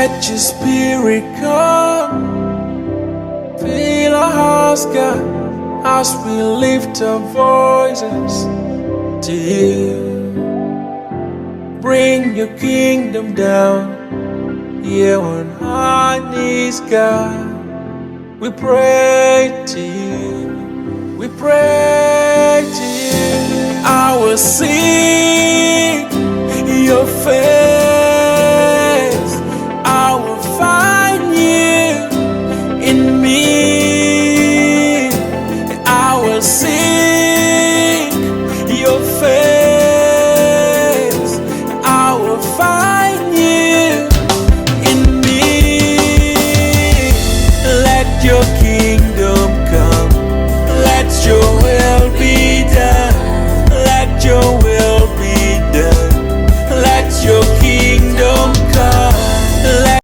Let your spirit come, fill our hearts, God, as we lift our voices to you. Bring your kingdom down here on our knees, God. We pray to you. We pray to you. I will sing your face.